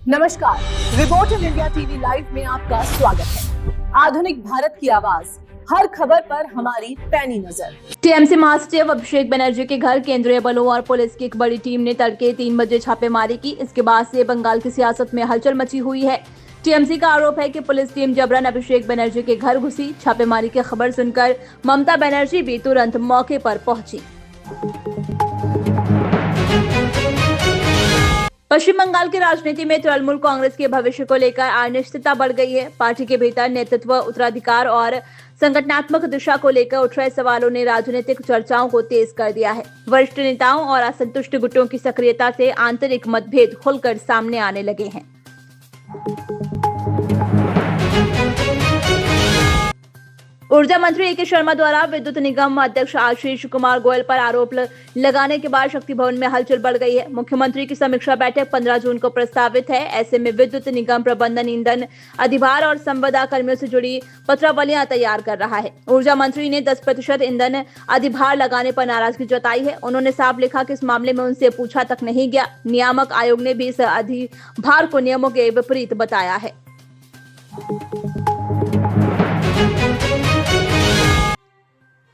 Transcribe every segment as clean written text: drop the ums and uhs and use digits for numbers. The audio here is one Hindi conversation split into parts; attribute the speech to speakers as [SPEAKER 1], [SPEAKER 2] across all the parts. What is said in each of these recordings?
[SPEAKER 1] नमस्कार, रिपोर्टर इंडिया टीवी लाइव में आपका स्वागत है। आधुनिक भारत की आवाज, हर खबर पर हमारी पैनी नजर।
[SPEAKER 2] टीएमसी महासचिव अभिषेक बनर्जी के घर केंद्रीय बलों और पुलिस की एक बड़ी टीम ने तड़के 3 बजे छापेमारी की। इसके बाद से बंगाल की सियासत में हलचल मची हुई है। टीएमसी का आरोप है कि पुलिस टीम जबरन अभिषेक बनर्जी के घर घुसी। छापेमारी की खबर सुनकर ममता बनर्जी भी तुरंत मौके पर पहुंची। पश्चिम बंगाल की राजनीति में तृणमूल कांग्रेस के भविष्य को लेकर अनिश्चितता बढ़ गई है। पार्टी के भीतर नेतृत्व, उत्तराधिकार और संगठनात्मक दिशा को लेकर उठ रहे सवालों ने राजनीतिक चर्चाओं को तेज कर दिया है। वरिष्ठ नेताओं और असंतुष्ट गुटों की सक्रियता से आंतरिक मतभेद खुलकर सामने आने लगे हैं। ऊर्जा मंत्री ए.के. शर्मा द्वारा विद्युत निगम अध्यक्ष आशीष कुमार गोयल पर आरोप लगाने के बाद शक्ति भवन में हलचल बढ़ गई है। मुख्यमंत्री की समीक्षा बैठक 15 जून को प्रस्तावित है। ऐसे में विद्युत निगम प्रबंधन ईंधन अधिभार और संविदा कर्मियों से जुड़ी पत्रावलियां तैयार कर रहा है। ऊर्जा मंत्री ने 10% ईंधन अधिभार लगाने पर नाराजगी जताई है। उन्होंने साफ लिखा कि इस मामले में उनसे पूछा तक नहीं गया। नियामक आयोग ने भी इस अधिभार को नियमों के विपरीत बताया है।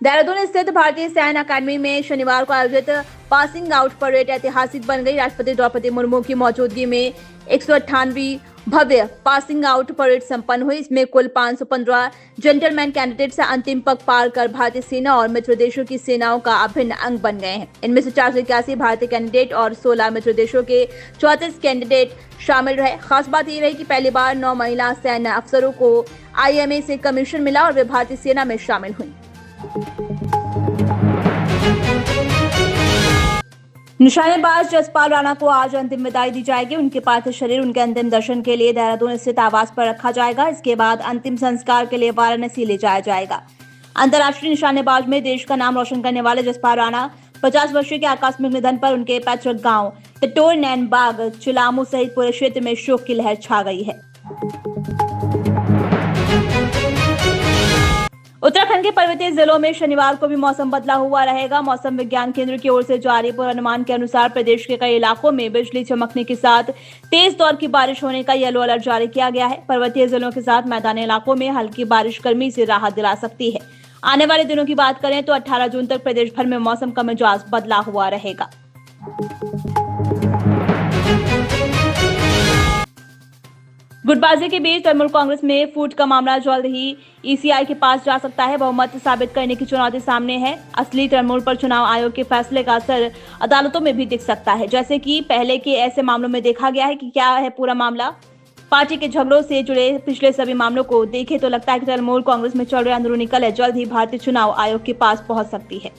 [SPEAKER 2] देहरादून स्थित भारतीय सैन्य अकादमी में शनिवार को आयोजित पासिंग आउट परेड ऐतिहासिक बन गई। राष्ट्रपति द्रौपदी मुर्मू की मौजूदगी में 198वीं भव्य पासिंग आउट परेड संपन्न हुई। इसमें कुल 515 जेंटलमैन कैंडिडेट्स अंतिम पग पार कर भारतीय सेना और मित्र देशों की सेनाओं का अभिन्न अंग बन गए हैं। इनमें से 481 भारतीय कैंडिडेट और 16 मित्र देशों के 34 कैंडिडेट शामिल रहे। खास बात यह रही कि पहली बार 9 महिला सैन्य अफसरों को IMA से कमीशन मिला और वे भारतीय सेना में शामिल हुई। निशानेबाज जसपाल राणा को आज अंतिम विदाई दी जाएगी। उनके पार्थिव शरीर उनके अंतिम दर्शन के लिए देहरादून स्थित आवास पर रखा जाएगा। इसके बाद अंतिम संस्कार के लिए वाराणसी ले जाया जाएगा। अंतर्राष्ट्रीय निशानेबाज में देश का नाम रोशन करने वाले जसपाल राणा 50 वर्षीय के आकस्मिक निधन पर उनके पैतृक गांव टिटोर नैनबाग चिलामू सहित पूरे क्षेत्र में शोक की लहर छा गई है। उत्तराखंड के पर्वतीय जिलों में शनिवार को भी मौसम बदला हुआ रहेगा। मौसम विज्ञान केंद्र की ओर से जारी पूर्वानुमान के अनुसार प्रदेश के कई इलाकों में बिजली चमकने के साथ तेज दौर की बारिश होने का येलो अलर्ट जारी किया गया है। पर्वतीय जिलों के साथ मैदानी इलाकों में हल्की बारिश गर्मी से राहत दिला सकती है। आने वाले दिनों की बात करें तो 18 जून तक प्रदेश भर में मौसम का मिजाज बदला हुआ रहेगा। गुटबाजी के बीच तृणमूल कांग्रेस में फूट का मामला जल्द ही ECI के पास जा सकता है। बहुमत साबित करने की चुनौती सामने है। असली तृणमूल पर चुनाव आयोग के फैसले का असर अदालतों में भी दिख सकता है, जैसे कि पहले के ऐसे मामलों में देखा गया है। कि क्या है पूरा मामला? पार्टी के झगड़ों से जुड़े पिछले सभी मामलों को देखें तो लगता है कि तृणमूल कांग्रेस में चल रहे अंदरूनी कलह जल्द ही भारतीय चुनाव आयोग के पास पहुंच सकती है।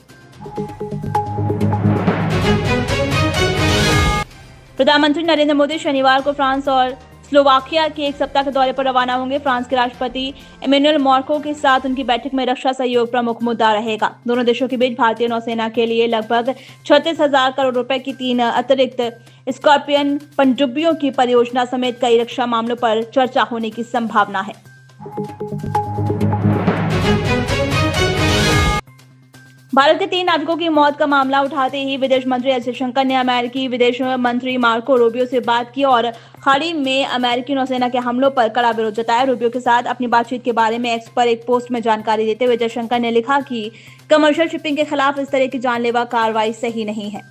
[SPEAKER 2] प्रधानमंत्री नरेंद्र मोदी शनिवार को फ्रांस और स्लोवाकिया के एक सप्ताह के दौरे पर रवाना होंगे। फ्रांस के राष्ट्रपति इमैनुअल मैक्रों के साथ उनकी बैठक में रक्षा सहयोग प्रमुख मुद्दा रहेगा। दोनों देशों के बीच भारतीय नौसेना के लिए लगभग 36,000 करोड़ रुपए की 3 अतिरिक्त स्कॉर्पियन पनडुब्बियों की परियोजना समेत कई रक्षा मामलों पर चर्चा होने की संभावना है। भारत के 3 नाविकों की मौत का मामला उठाते ही विदेश मंत्री एस जयशंकर ने अमेरिकी विदेश मंत्री मार्को रूबियो से बात की और खाड़ी में अमेरिकी नौसेना के हमलों पर कड़ा विरोध जताया। रूबियो के साथ अपनी बातचीत के बारे में एक्स पर एक पोस्ट में जानकारी देते हुए जयशंकर ने लिखा कि कमर्शियल शिपिंग के खिलाफ इस तरह की जानलेवा कार्रवाई सही नहीं है।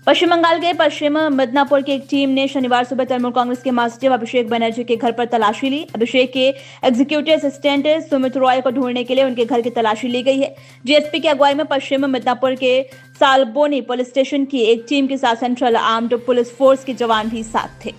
[SPEAKER 2] पश्चिम बंगाल के पश्चिम मिदनापुर की एक टीम ने शनिवार सुबह तृणमूल कांग्रेस के महासचिव अभिषेक बनर्जी के घर पर तलाशी ली। अभिषेक के एग्जीक्यूटिव असिस्टेंट सुमित रॉय को ढूंढने के लिए उनके घर की तलाशी ली गई है। GSP की अगुवाई में पश्चिम मिदनापुर के सालबोनी पुलिस स्टेशन की एक टीम के साथ सेंट्रल आर्म्ड पुलिस फोर्स के जवान भी साथ थे।